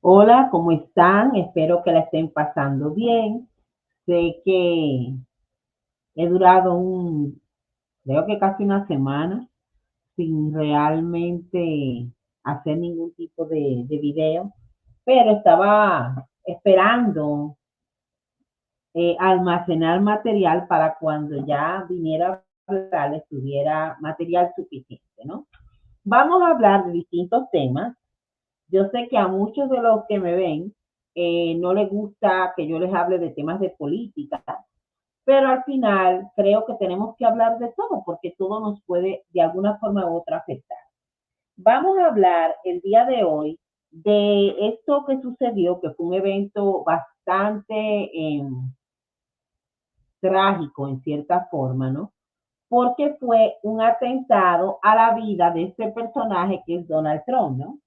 Hola, ¿cómo están? Espero que la estén pasando bien. Sé que he durado creo que casi una semana sin realmente hacer ningún tipo de video, pero estaba esperando almacenar material para cuando ya viniera a hablar, tuviera material suficiente, ¿no? Vamos a hablar de distintos temas. Yo sé que a muchos de los que me ven no les gusta que yo les hable de temas de política, pero al final creo que tenemos que hablar de todo porque todo nos puede de alguna forma u otra afectar. Vamos a hablar el día de hoy de esto que sucedió, que fue un evento bastante trágico en cierta forma, ¿no? Porque fue un atentado a la vida de este personaje que es Donald Trump, ¿no?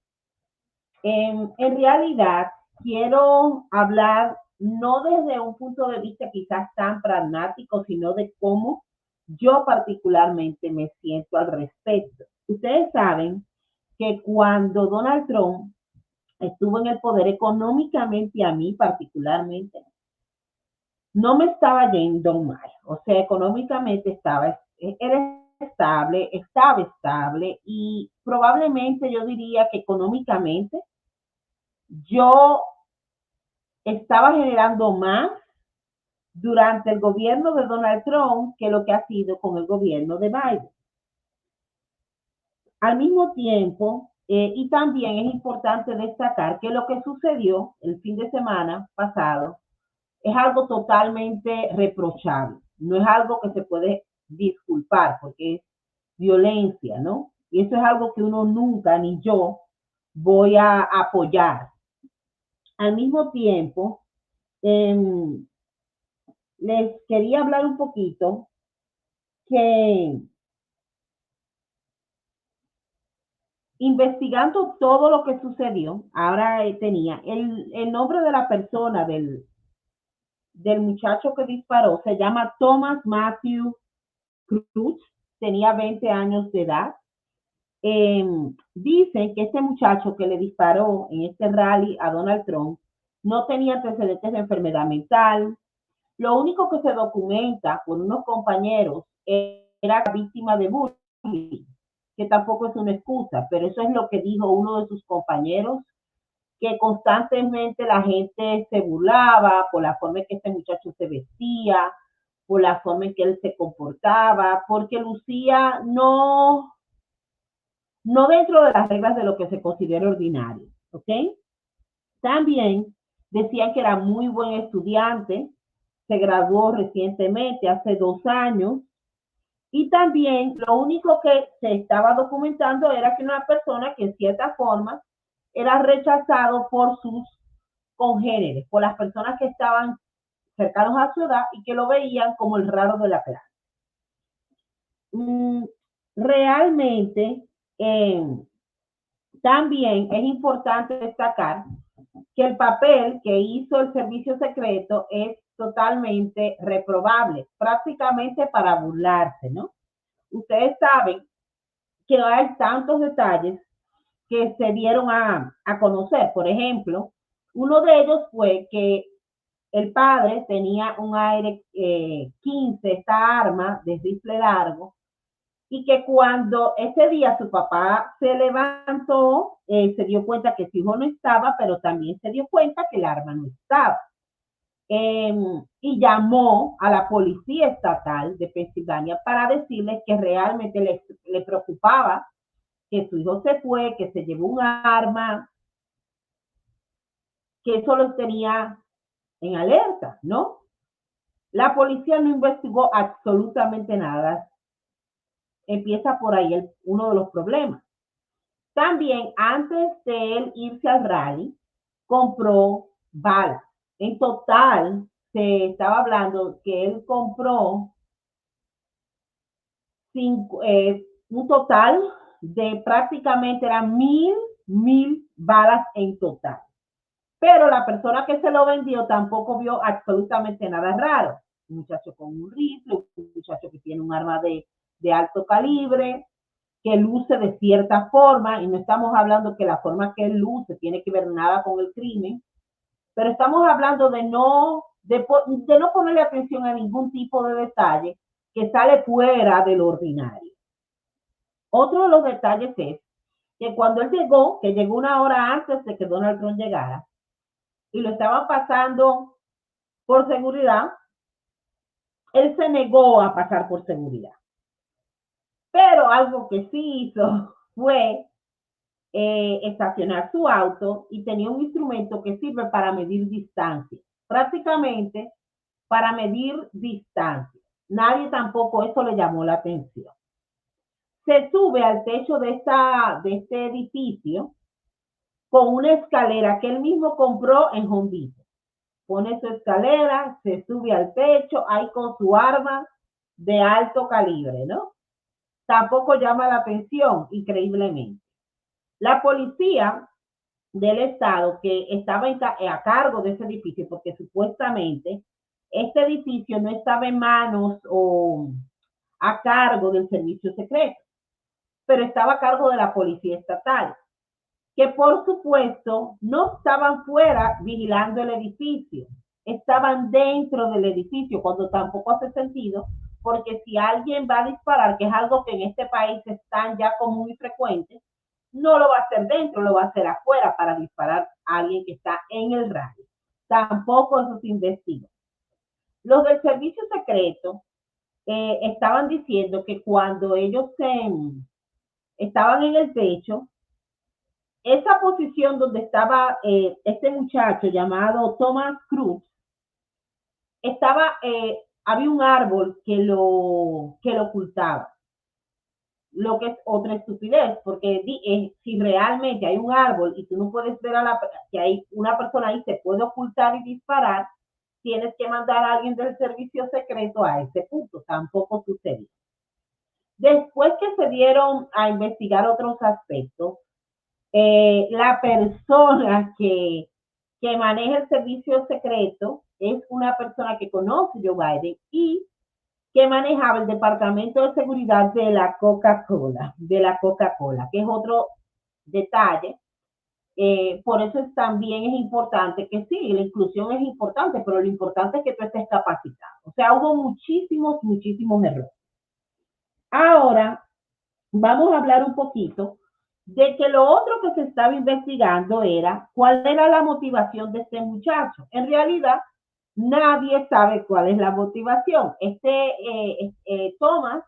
En realidad, quiero hablar no desde un punto de vista quizás tan pragmático, sino de cómo yo particularmente me siento al respecto. Ustedes saben que cuando Donald Trump estuvo en el poder económicamente, a mí particularmente, no me estaba yendo mal. O sea, económicamente estaba estable y probablemente yo diría que económicamente yo estaba generando más durante el gobierno de Donald Trump que lo que ha sido con el gobierno de Biden. Al mismo tiempo, y también es importante destacar que lo que sucedió el fin de semana pasado es algo totalmente reprochable, no es algo que se puede disculpar porque es violencia, ¿no? Y eso es algo que uno nunca, ni yo, voy a apoyar. Al mismo tiempo, eh, les quería hablar un poquito que investigando todo lo que sucedió, ahora tenía el nombre de la persona, del muchacho que disparó, se llama Thomas Matthew Cruz, tenía 20 años de edad. Eh, Dicen que este muchacho que le disparó en este rally a Donald Trump no tenía antecedentes de enfermedad mental. Lo único que se documenta por unos compañeros era víctima de bullying, que tampoco es una excusa, pero eso es lo que dijo uno de sus compañeros, que constantemente la gente se burlaba por la forma en que este muchacho se vestía, por la forma en que él se comportaba, porque lucía no dentro de las reglas de lo que se considera ordinario, ¿ok? También decían que era muy buen estudiante, se graduó recientemente, hace 2 años, y también lo único que se estaba documentando era que una persona que en cierta forma era rechazado por sus congéneres, por las personas que estaban cercanos a su edad y que lo veían como el raro de la clase. Mm, Realmente, eh, también es importante destacar que el papel que hizo el servicio secreto es totalmente reprobable, prácticamente para burlarse, ¿no? Ustedes saben que hay tantos detalles que se dieron a conocer. Por ejemplo, uno de ellos fue que el padre tenía un aire 15, esta arma de rifle largo, y que cuando ese día su papá se levantó, se dio cuenta que su hijo no estaba, pero también se dio cuenta que el arma no estaba. Eh, y llamó a la policía estatal de Pensilvania para decirles que realmente le preocupaba que su hijo se fue, que se llevó un arma, que eso los tenía en alerta, ¿no? La policía no investigó absolutamente nada. Empieza por ahí uno de los problemas. También, antes de él irse al rally, compró balas. En total, se estaba hablando que él compró un total de prácticamente eran mil balas en total. Pero la persona que se lo vendió tampoco vio absolutamente nada raro. Un muchacho con un rifle, un muchacho que tiene un arma de alto calibre. que luce de cierta forma, y no estamos hablando que la forma que él luce tiene que ver nada con el crimen, pero estamos hablando de no ponerle atención a ningún tipo de detalle que sale fuera del ordinario. Otro de los detalles es que cuando él llegó, que llegó una hora antes de que Donald Trump llegara, y lo estaban pasando por seguridad, él se negó a pasar por seguridad. Pero algo que sí hizo fue estacionar su auto y tenía un instrumento que sirve para medir distancia. Prácticamente para medir distancia. Nadie tampoco eso le llamó la atención. Se sube al techo de este edificio con una escalera que él mismo compró en Home Depot. Pone su escalera, se sube al techo, ahí con su arma de alto calibre, ¿no? Tampoco llama la atención, increíblemente. La policía del estado que estaba a cargo de ese edificio, porque supuestamente este edificio no estaba en manos o a cargo del servicio secreto, pero estaba a cargo de la policía estatal, que por supuesto no estaban fuera vigilando el edificio, estaban dentro del edificio, cuando tampoco hace sentido, porque si alguien va a disparar, que es algo que en este país es tan ya común y frecuente, no lo va a hacer dentro, lo va a hacer afuera para disparar a alguien que está en el radio. Tampoco eso se investiga. Los del servicio secreto estaban diciendo que cuando ellos estaban en el techo, esa posición donde estaba este muchacho llamado Thomas Cruz, había un árbol que lo ocultaba. Lo que es otra estupidez, porque si realmente hay un árbol y tú no puedes ver que hay una persona ahí, se puede ocultar y disparar, tienes que mandar a alguien del servicio secreto a ese punto. Tampoco sucedió. Después que se dieron a investigar otros aspectos, la persona que maneja el servicio secreto es una persona que conoce a Joe Biden y que manejaba el departamento de seguridad de la Coca-Cola, que es otro detalle. Por eso también es importante que sí, la inclusión es importante, pero lo importante es que tú estés capacitado. O sea, hubo muchísimos errores. Ahora, vamos a hablar un poquito de que lo otro que se estaba investigando era cuál era la motivación de este muchacho. En realidad, nadie sabe cuál es la motivación. Thomas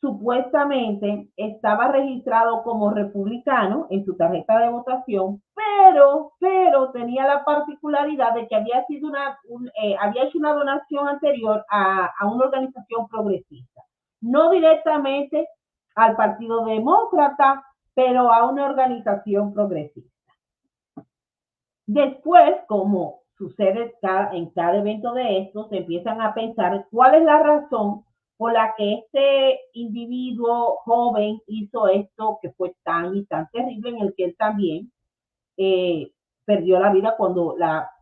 supuestamente estaba registrado como republicano en su tarjeta de votación, pero tenía la particularidad de que había hecho una donación anterior a una organización progresista. No directamente al Partido Demócrata, pero a una organización progresista. Después, como sucede en cada evento de estos, se empiezan a pensar cuál es la razón por la que este individuo joven hizo esto que fue tan y tan terrible, en el que él también perdió la vida cuando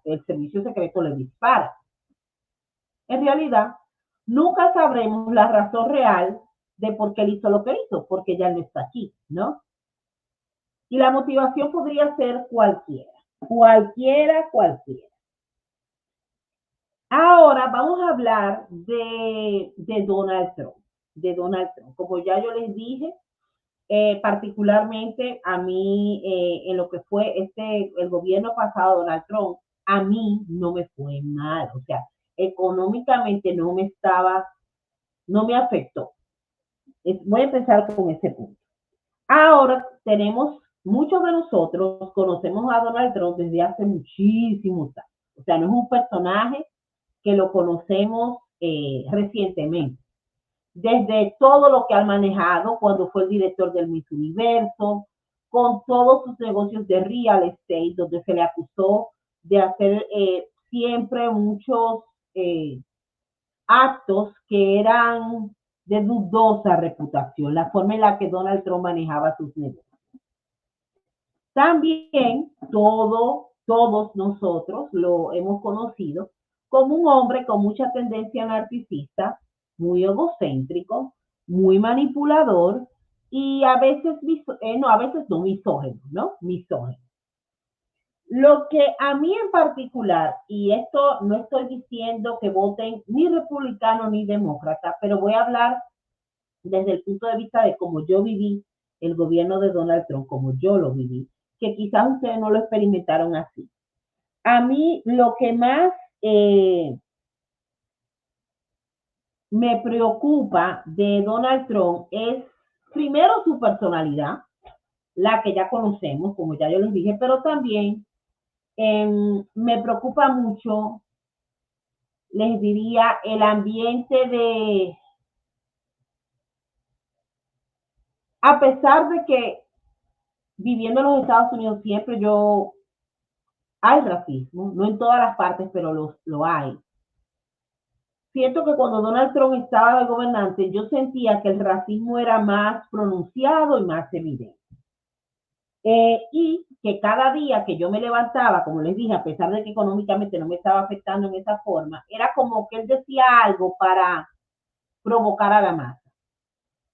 el servicio secreto le dispara. En realidad, nunca sabremos la razón real de por qué él hizo lo que hizo, porque ya no está aquí, ¿no? Y la motivación podría ser cualquiera. Ahora vamos a hablar de Donald Trump. Como ya yo les dije, particularmente a mí, en lo que fue el gobierno pasado, Donald Trump, a mí no me fue mal. O sea, económicamente no me afectó. Voy a empezar con ese punto. Ahora muchos de nosotros conocemos a Donald Trump desde hace muchísimos años. O sea, no es un personaje que lo conocemos recientemente. Desde todo lo que ha manejado cuando fue el director del Miss Universo, con todos sus negocios de real estate, donde se le acusó de hacer siempre muchos actos que eran de dudosa reputación, la forma en la que Donald Trump manejaba sus negocios. También todos nosotros lo hemos conocido como un hombre con mucha tendencia narcisista, muy egocéntrico, muy manipulador y a veces, no, a veces no, misógino, ¿no? Misógino. Lo que a mí en particular, y esto no estoy diciendo que voten ni republicano ni demócrata, pero voy a hablar desde el punto de vista de cómo yo viví el gobierno de Donald Trump, como yo lo viví, que quizás ustedes no lo experimentaron así. A mí lo que más me preocupa de Donald Trump es primero su personalidad, la que ya conocemos, como ya yo les dije, pero también me preocupa mucho, les diría, el ambiente de, a pesar de que viviendo en los Estados Unidos siempre hay racismo, no en todas las partes, pero lo hay. Siento que cuando Donald Trump estaba de gobernante, yo sentía que el racismo era más pronunciado y más evidente. Y que cada día que yo me levantaba, como les dije, a pesar de que económicamente no me estaba afectando en esa forma, era como que él decía algo para provocar a la masa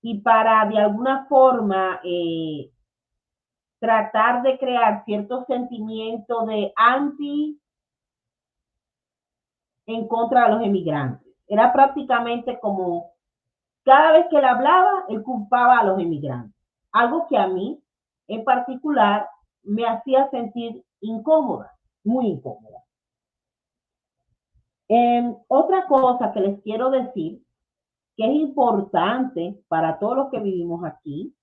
y para de alguna forma tratar de crear cierto sentimiento de anti en contra de los emigrantes. Era prácticamente como cada vez que él hablaba, él culpaba a los emigrantes. Algo que a mí, en particular, me hacía sentir incómoda, muy incómoda. Otra cosa que les quiero decir, que es importante para todos los que vivimos aquí,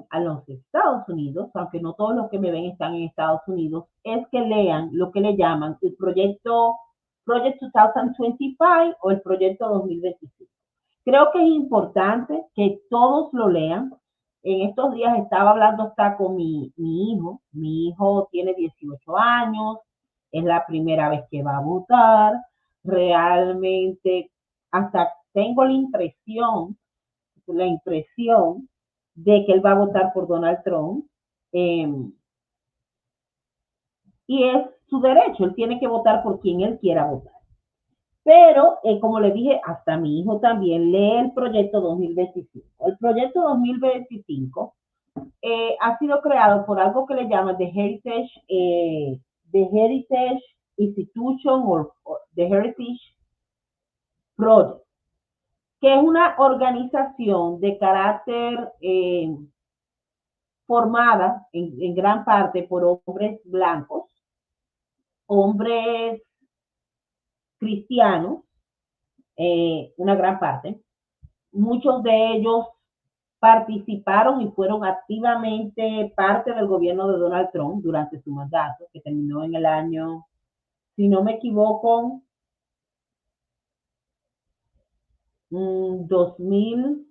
a los Estados Unidos, aunque no todos los que me ven están en Estados Unidos, es que lean lo que le llaman el proyecto Project 2025 o el proyecto 2025. Creo que es importante que todos lo lean. En estos días estaba hablando hasta con mi hijo. Mi hijo tiene 18 años, es la primera vez que va a votar. Realmente, hasta tengo la impresión de que él va a votar por Donald Trump. Eh, y es su derecho, él tiene que votar por quien él quiera votar. Pero, como le dije, hasta mi hijo también lee el proyecto 2025. El proyecto 2025 ha sido creado por algo que le llaman The Heritage Institution o The Heritage Project, que es una organización de carácter formada en gran parte por hombres blancos, hombres cristianos, una gran parte. Muchos de ellos participaron y fueron activamente parte del gobierno de Donald Trump durante su mandato, que terminó en el año, si no me equivoco, 2000,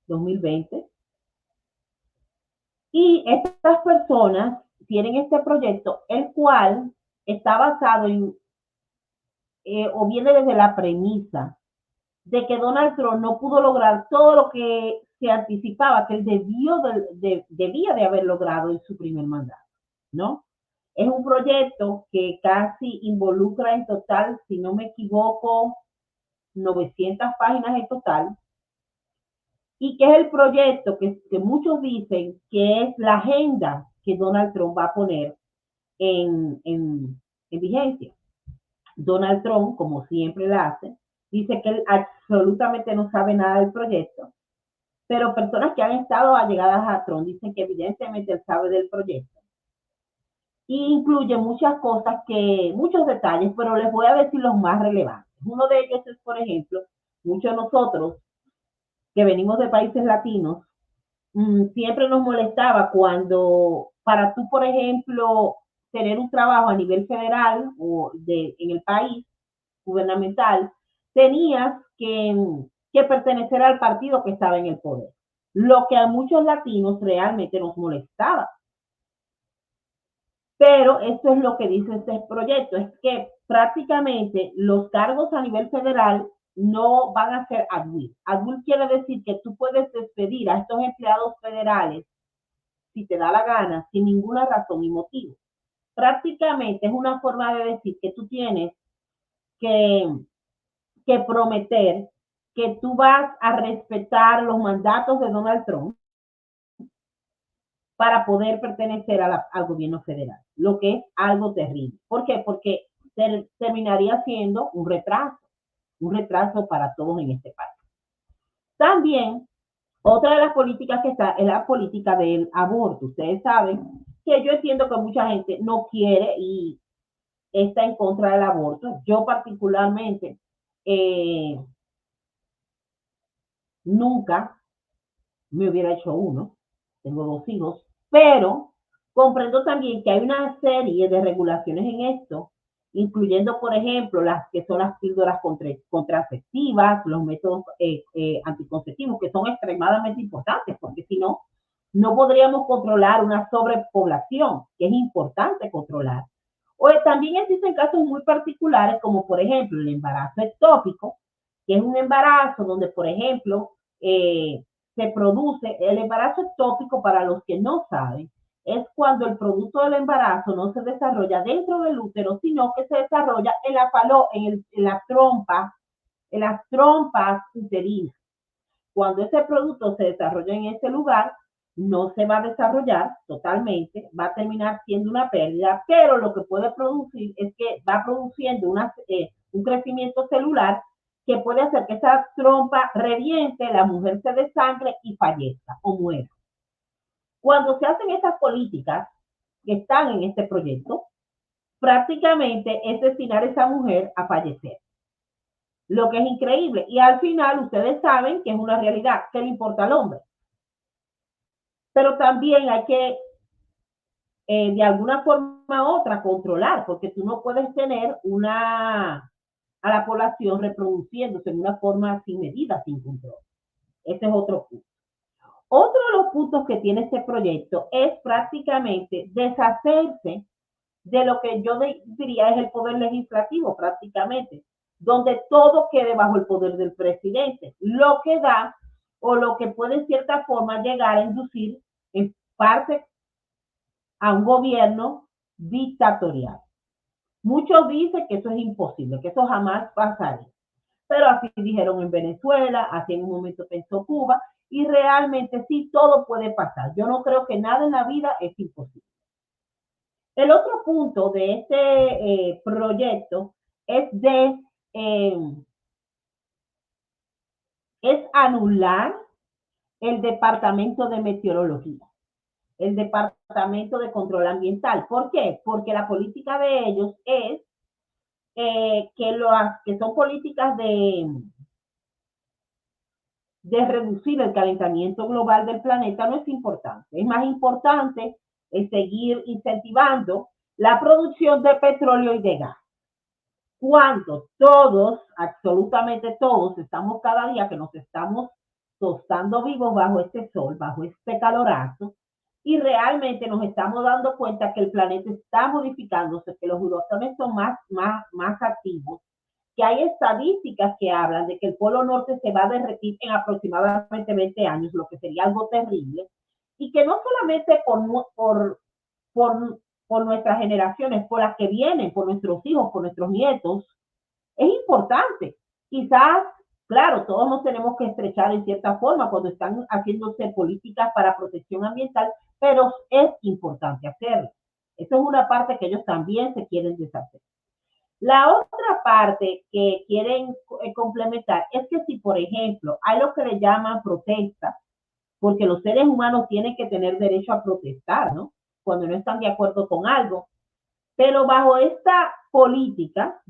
2020. Y estas personas tienen este proyecto, el cual está basado en, o viene desde la premisa de que Donald Trump no pudo lograr todo lo que se anticipaba que él debía de haber logrado en su primer mandato, ¿no? Es un proyecto que casi involucra en total, si no me equivoco, 900 páginas en total, y que es el proyecto que muchos dicen que es la agenda que Donald Trump va a poner en vigencia. Donald Trump, como siempre lo hace, dice que él absolutamente no sabe nada del proyecto, pero personas que han estado allegadas a Trump dicen que evidentemente él sabe del proyecto. Y incluye muchas cosas muchos detalles, pero les voy a decir los más relevantes. Uno de ellos es, por ejemplo, muchos de nosotros que venimos de países latinos, siempre nos molestaba cuando para tú, por ejemplo, tener un trabajo a nivel federal o en el país gubernamental, tenías que pertenecer al partido que estaba en el poder. Lo que a muchos latinos realmente nos molestaba. Pero eso es lo que dice este proyecto, es que prácticamente los cargos a nivel federal no van a ser ad will. Ad will quiere decir que tú puedes despedir a estos empleados federales si te da la gana, sin ninguna razón y motivo. Prácticamente es una forma de decir que tú tienes que prometer que tú vas a respetar los mandatos de Donald Trump para poder pertenecer al gobierno federal, lo que es algo terrible. ¿Por qué? Porque terminaría siendo un retraso para todos en este país. También, otra de las políticas que está es la política del aborto. Ustedes saben que yo entiendo que mucha gente no quiere y está en contra del aborto. Yo particularmente nunca me hubiera hecho uno. Tengo 2 hijos, pero comprendo también que hay una serie de regulaciones en esto, incluyendo, por ejemplo, las que son las píldoras contraceptivas, los métodos anticonceptivos, que son extremadamente importantes, porque si no, no podríamos controlar una sobrepoblación, que es importante controlar. O también existen casos muy particulares, como por ejemplo el embarazo ectópico, que es un embarazo donde, por ejemplo, se produce el embarazo ectópico. Para los que no saben, es cuando el producto del embarazo no se desarrolla dentro del útero, sino que se desarrolla en la trompa, en las trompas uterinas. Cuando ese producto se desarrolla en ese lugar, no se va a desarrollar totalmente, va a terminar siendo una pérdida, pero lo que puede producir es que va produciendo un crecimiento celular que puede hacer que esa trompa reviente, la mujer se desangre y fallezca o muera. Cuando se hacen estas políticas que están en este proyecto, prácticamente es destinar a esa mujer a fallecer. Lo que es increíble. Y al final ustedes saben que es una realidad, que le importa al hombre. Pero también hay que, de alguna forma u otra, controlar, porque tú no puedes tener a la población reproduciéndose en una forma sin medida, sin control. Ese es otro punto. Otro de los puntos que tiene este proyecto es prácticamente deshacerse de lo que yo diría es el poder legislativo, prácticamente, donde todo quede bajo el poder del presidente, lo que da o lo que puede en cierta forma llegar a inducir en parte a un gobierno dictatorial. Muchos dicen que eso es imposible, que eso jamás pasaría. Pero así dijeron en Venezuela, así en un momento pensó Cuba, y realmente sí, todo puede pasar. Yo no creo que nada en la vida es imposible. El otro punto de este proyecto es eh, es anular el Departamento de Meteorología, el Departamento de Control Ambiental. ¿Por qué? Porque la política de ellos es que son políticas de reducir el calentamiento global del planeta no es importante. Es más importante seguir incentivando la producción de petróleo y de gas. Cuando todos, absolutamente todos, estamos cada día que nos estamos tostando vivos bajo este sol, bajo este calorazo, y realmente nos estamos dando cuenta que el planeta está modificándose, que los huracanes son más activos, que hay estadísticas que hablan de que el polo norte se va a derretir en aproximadamente 20 años, lo que sería algo terrible, y que no solamente por, por nuestras generaciones, por las que vienen, por nuestros hijos, por nuestros nietos, es importante. Quizás, claro, todos nos tenemos que estrechar en cierta forma cuando están haciéndose políticas para protección ambiental, pero es importante hacerlo. Esa es una parte que ellos también se quieren deshacer. La otra parte que quieren complementar es que si, por ejemplo, hay lo que le llaman protestas, porque los seres humanos tienen que tener derecho a protestar, ¿no? Cuando no están de acuerdo con algo. Pero bajo esta política,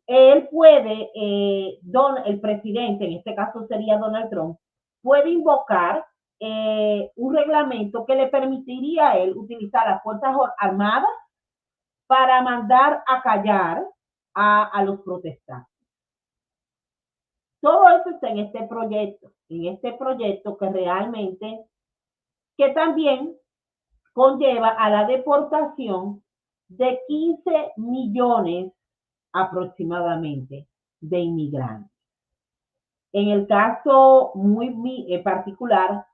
él puede, el presidente, en este caso sería Donald Trump, puede invocar un reglamento que le permitiría a él utilizar las Fuerzas Armadas para mandar a callar a los protestantes. Todo eso está en este proyecto que realmente, que también conlleva a la deportación de 15 millones aproximadamente de inmigrantes. En el caso muy particular,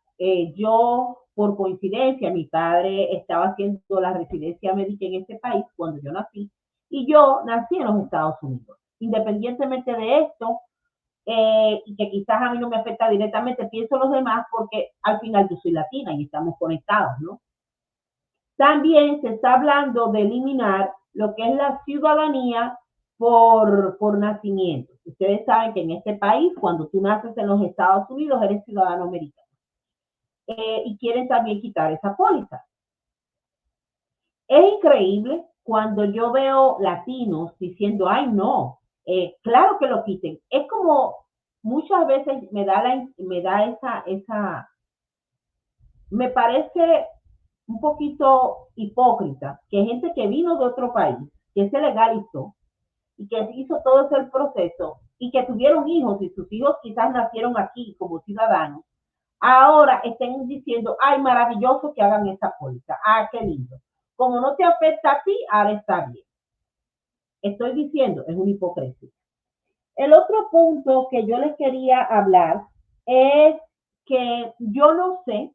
yo, por coincidencia, mi padre estaba haciendo la residencia médica en este país cuando yo nací, y yo nací en los Estados Unidos. independientemente de esto, y que quizás a mí no me afecta directamente, pienso los demás porque al final yo soy latina y estamos conectados, ¿no? También se está hablando de eliminar lo que es la ciudadanía por nacimiento. Ustedes saben que en este país, cuando tú naces en los Estados Unidos, eres ciudadano americano. Y quieren también quitar esa póliza. Es increíble cuando yo veo latinos diciendo, ay, no, claro que lo quiten. Es como muchas veces me parece un poquito hipócrita que gente que vino de otro país, que se legalizó y que hizo todo ese proceso y que tuvieron hijos y sus hijos quizás nacieron aquí como ciudadanos, ahora estén diciendo, ay, maravilloso que hagan esta póliza, ah, qué lindo. Como no te afecta a ti, ahora está bien. Estoy diciendo, es una hipocresía. El otro punto que yo les quería hablar es que yo no sé,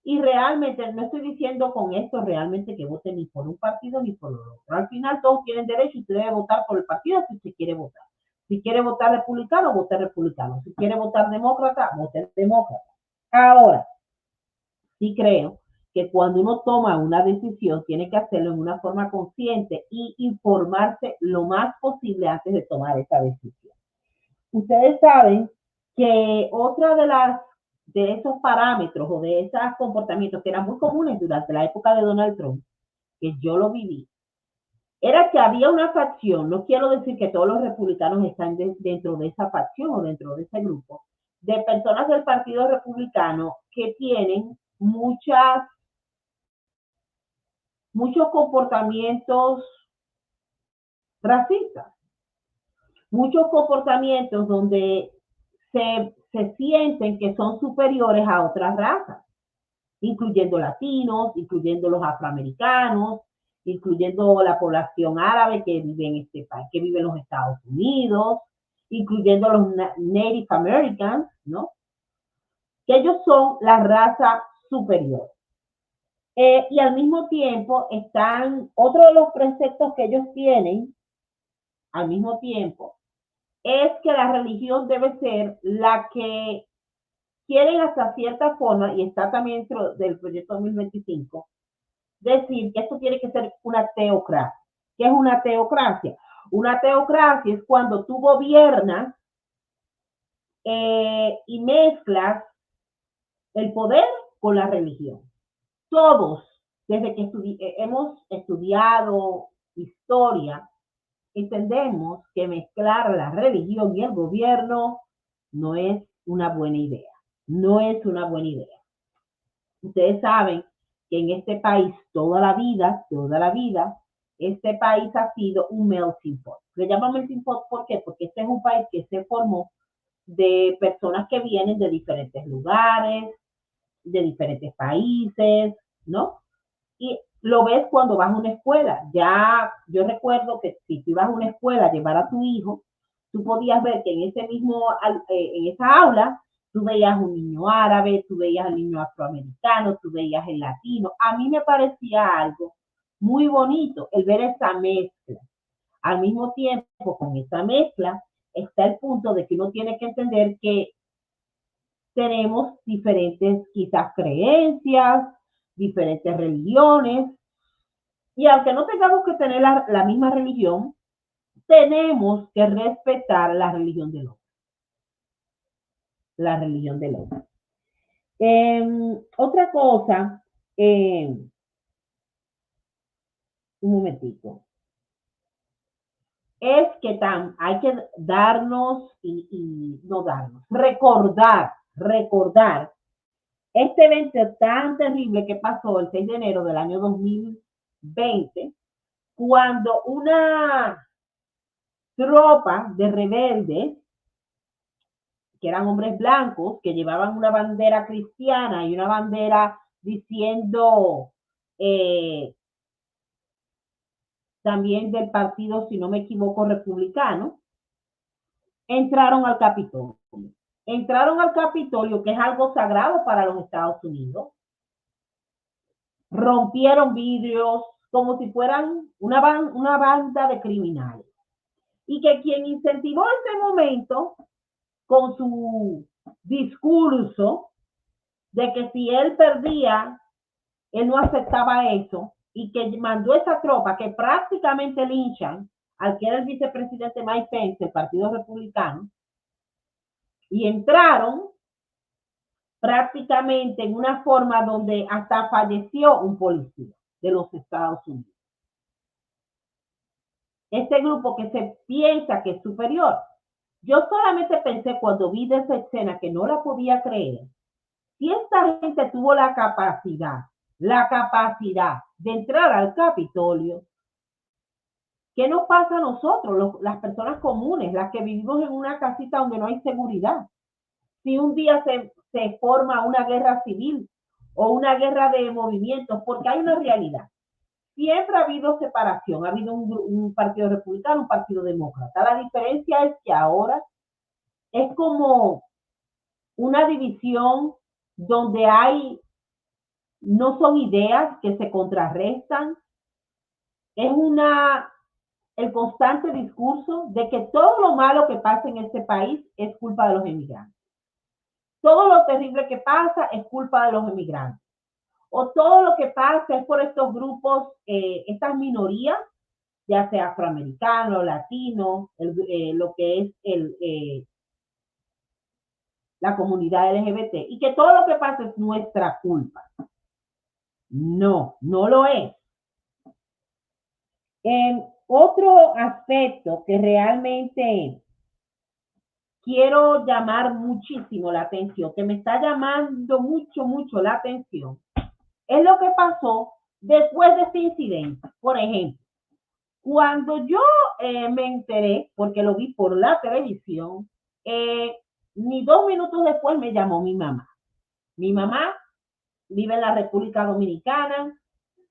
y realmente no estoy diciendo con esto realmente que vote ni por un partido ni por el otro. Al final todos tienen derecho y usted debe votar por el partido si usted quiere votar. Si quiere votar republicano, vote republicano. Si quiere votar demócrata, vote demócrata. Ahora, sí creo que cuando uno toma una decisión, tiene que hacerlo en una forma consciente y informarse lo más posible antes de tomar esa decisión. Ustedes saben que otra de esos parámetros o de esos comportamientos que eran muy comunes durante la época de Donald Trump, que yo lo viví, era que había una facción, no quiero decir que todos los republicanos están dentro de esa facción o dentro de ese grupo, de personas del Partido Republicano que tienen muchos comportamientos racistas, muchos comportamientos donde se sienten que son superiores a otras razas, incluyendo latinos, incluyendo los afroamericanos, incluyendo la población árabe que vive en este país, que vive en los Estados Unidos, incluyendo los Native Americans, ¿no? Que ellos son la raza superior. Y al mismo tiempo otro de los preceptos que ellos tienen, al mismo tiempo, es que la religión debe ser la que quieren hasta cierta forma, y está también dentro del proyecto 2025, decir que esto tiene que ser una teocracia. ¿Qué es una teocracia? Una teocracia es cuando tú gobiernas y mezclas el poder con la religión. Todos, desde que hemos estudiado historia, entendemos que mezclar la religión y el gobierno no es una buena idea. No es una buena idea. Ustedes saben que en este país toda la vida, este país ha sido un melting pot. Le llaman melting pot, ¿por qué? Porque este es un país que se formó de personas que vienen de diferentes lugares, de diferentes países, ¿no? Y lo ves cuando vas a una escuela. Ya, yo recuerdo que si tú ibas a una escuela a llevar a tu hijo, tú podías ver que en esa aula, tú veías un niño árabe, tú veías al niño afroamericano, tú veías el latino. A mí me parecía algo muy bonito el ver esa mezcla. Al mismo tiempo, con esa mezcla, está el punto de que uno tiene que entender que tenemos diferentes quizás creencias, diferentes religiones, y aunque no tengamos que tener la misma religión, tenemos que respetar la religión del otro. La religión del otro. Otra cosa, un momentito, es que hay que darnos y no darnos, recordar este evento tan terrible que pasó el 6 de enero del año 2020, cuando una tropa de rebeldes, que eran hombres blancos, que llevaban una bandera cristiana y una bandera diciendo también del partido, si no me equivoco, republicano, entraron al Capitolio. Entraron al Capitolio, que es algo sagrado para los Estados Unidos, rompieron vidrios como si fueran una banda de criminales. y que quien incentivó ese momento con su discurso de que si él perdía, él no aceptaba eso y que mandó esa tropa que prácticamente linchan al que era el vicepresidente Mike Pence del Partido Republicano y entraron prácticamente en una forma donde hasta falleció un policía de los Estados Unidos. Este grupo que se piensa que es superior. Yo solamente pensé cuando vi de esa escena que no la podía creer. Si esta gente tuvo la capacidad de entrar al Capitolio, ¿qué nos pasa a nosotros, las personas comunes, las que vivimos en una casita donde no hay seguridad? Si un día se forma una guerra civil o una guerra de movimientos, porque hay una realidad. Siempre ha habido separación, ha habido un partido republicano, un partido demócrata. La diferencia es que ahora es como una división donde no son ideas que se contrarrestan, es el constante discurso de que todo lo malo que pasa en este país es culpa de los inmigrantes. Todo lo terrible que pasa es culpa de los inmigrantes. O todo lo que pasa es por estos grupos, estas minorías, ya sea afroamericano, latino, lo que es la comunidad LGBT, y que todo lo que pasa es nuestra culpa. No, no lo es. Otro aspecto que realmente quiero llamar muchísimo la atención, que me está llamando mucho la atención, es lo que pasó después de este incidente. Por ejemplo, cuando yo me enteré, porque lo vi por la televisión, ni 2 minutos después me llamó mi mamá. Mi mamá vive en la República Dominicana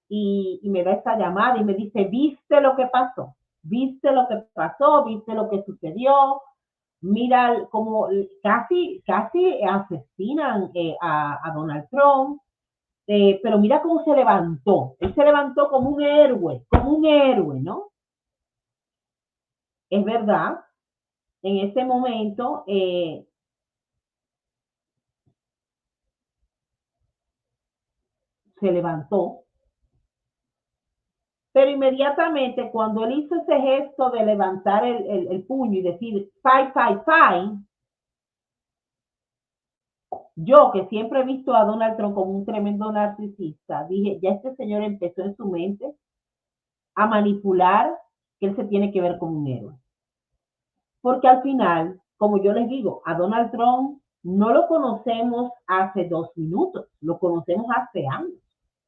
y me da esta llamada y me dice, ¿viste lo que pasó? ¿Viste lo que pasó? ¿Viste lo que sucedió? Mira como casi asesinan a Donald Trump, pero mira cómo se levantó. Él se levantó como un héroe, ¿no? Es verdad, en ese momento se levantó, pero inmediatamente cuando él hizo ese gesto de levantar el puño y decir, fight, fight, fight, yo que siempre he visto a Donald Trump como un tremendo narcisista, dije, ya este señor empezó en su mente a manipular que él se tiene que ver como un héroe. Porque al final, como yo les digo, a Donald Trump no lo conocemos hace 2 minutos, lo conocemos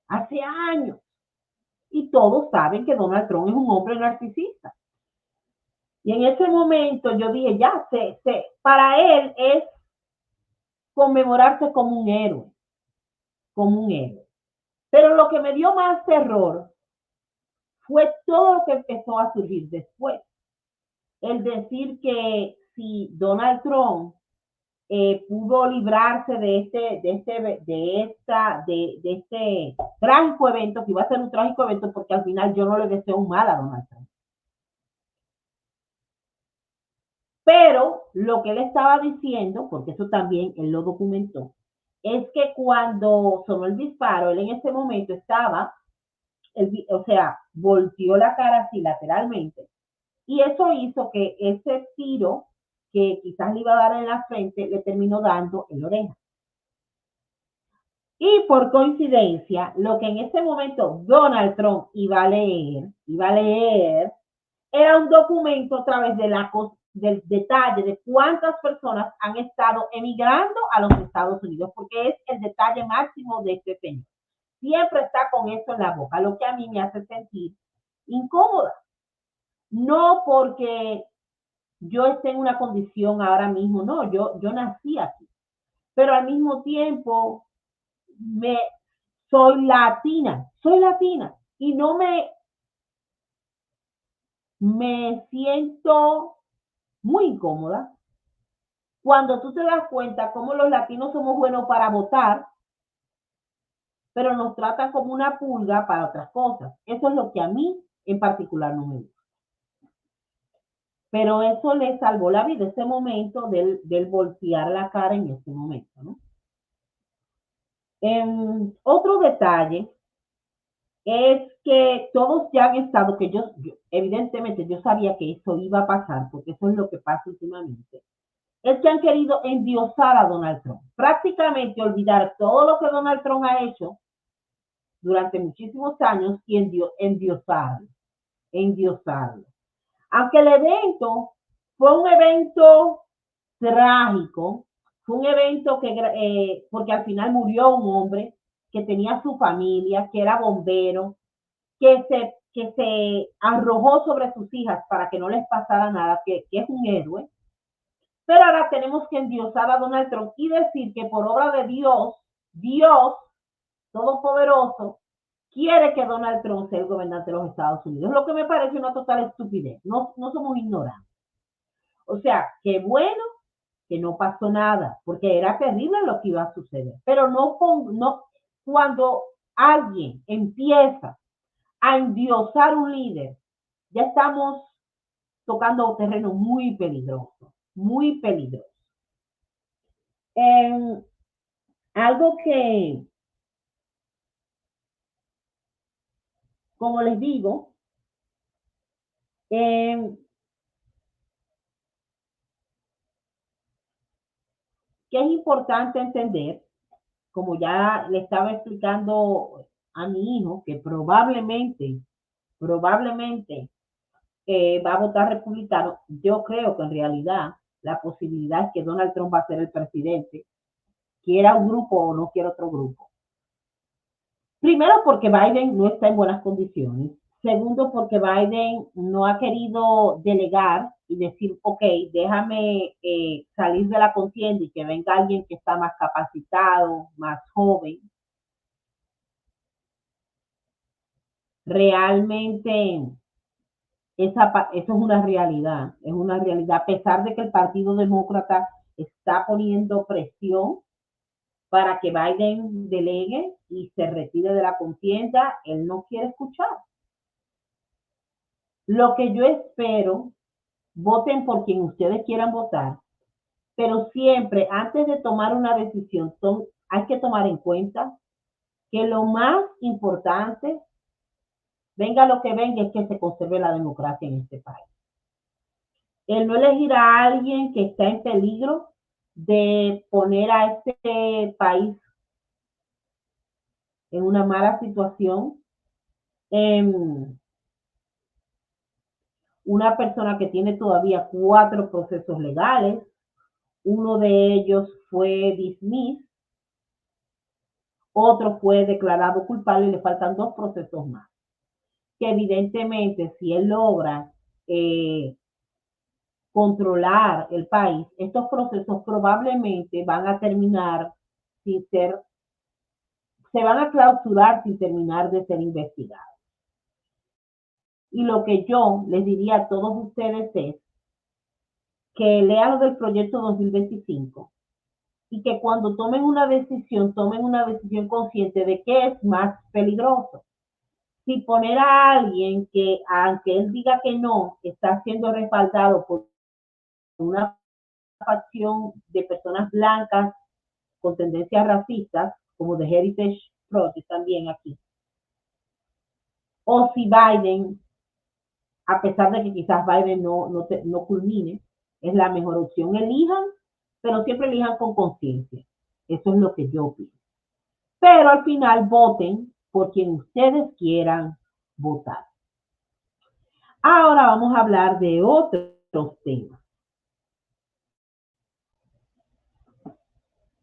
hace años. Y todos saben que Donald Trump es un hombre narcisista. Y en ese momento yo dije, ya, para él es conmemorarse como un héroe, como un héroe. Pero lo que me dio más terror fue todo lo que empezó a surgir después. El decir que si Donald Trump pudo librarse de este trágico evento, que iba a ser un trágico evento, porque al final yo no le deseo un mal a Donald Trump. Pero lo que él estaba diciendo, porque eso también él lo documentó, es que cuando sonó el disparo, él en ese momento estaba, o sea, volteó la cara así lateralmente, y eso hizo que ese tiro que quizás le iba a dar en la frente, le terminó dando en la oreja. Y por coincidencia, lo que en ese momento Donald Trump iba a leer, era un documento a través del detalle de cuántas personas han estado emigrando a los Estados Unidos, porque es el detalle máximo de este señor. Siempre está con eso en la boca, lo que a mí me hace sentir incómoda. No porque yo esté en una condición ahora mismo, no, yo nací aquí, pero al mismo tiempo soy latina y no me siento muy incómoda cuando tú te das cuenta cómo los latinos somos buenos para votar, pero nos tratan como una pulga para otras cosas. Eso es lo que a mí en particular no me gusta. pero eso le salvó la vida, ese momento del voltear la cara en ese momento, ¿no? Otro detalle es que todos ya han estado, que evidentemente yo sabía que eso iba a pasar, porque eso es lo que pasa últimamente, es que han querido endiosar a Donald Trump, prácticamente olvidar todo lo que Donald Trump ha hecho durante muchísimos años y endiosarlo, endiosarlo. Aunque el evento fue un evento trágico, fue un evento porque al final murió un hombre que tenía su familia, que era bombero, que se arrojó sobre sus hijas para que no les pasara nada, que es un héroe. Pero ahora tenemos que endiosar a Donald Trump y decir que por obra de Dios, Dios Todopoderoso, quiere que Donald Trump sea el gobernante de los Estados Unidos. Lo que me parece una total estupidez. No somos ignorantes. O sea, qué bueno que no pasó nada, porque era terrible lo que iba a suceder. Pero cuando alguien empieza a endiosar un líder, ya estamos tocando terreno muy peligroso, muy peligroso. Algo que, como les digo, que es importante entender, como ya le estaba explicando a mi hijo, que probablemente va a votar republicano. Yo creo que en realidad la posibilidad es que Donald Trump va a ser el presidente, quiera un grupo o no quiera otro grupo. Primero, porque Biden no está en buenas condiciones. Segundo, porque Biden no ha querido delegar y decir, ok, déjame salir de la contienda y que venga alguien que está más capacitado, más joven. Realmente eso es una realidad, a pesar de que el Partido Demócrata está poniendo presión para que Biden delegue y se retire de la contienda, él no quiere escuchar. Lo que yo espero, voten por quien ustedes quieran votar, pero siempre antes de tomar una decisión hay que tomar en cuenta que lo más importante, venga lo que venga, es que se conserve la democracia en este país. El no elegir a alguien que está en peligro de poner a este país en una mala situación, una persona que tiene todavía 4 procesos legales, uno de ellos fue dismissed, otro fue declarado culpable y le faltan 2 procesos más. Que evidentemente si él logra controlar el país, estos procesos probablemente van a terminar se van a clausurar sin terminar de ser investigados. Y lo que yo les diría a todos ustedes es que lean lo del proyecto 2025 y que cuando tomen una decisión consciente de qué es más peligroso. Si poner a alguien que, aunque él diga que no, está siendo respaldado por una facción de personas blancas con tendencias racistas, como de Heritage Project también aquí. O si Biden, a pesar de que quizás Biden no culmine, es la mejor opción. Elijan, pero siempre elijan con conciencia. Eso es lo que yo pienso. Pero al final voten por quien ustedes quieran votar. Ahora vamos a hablar de otros temas.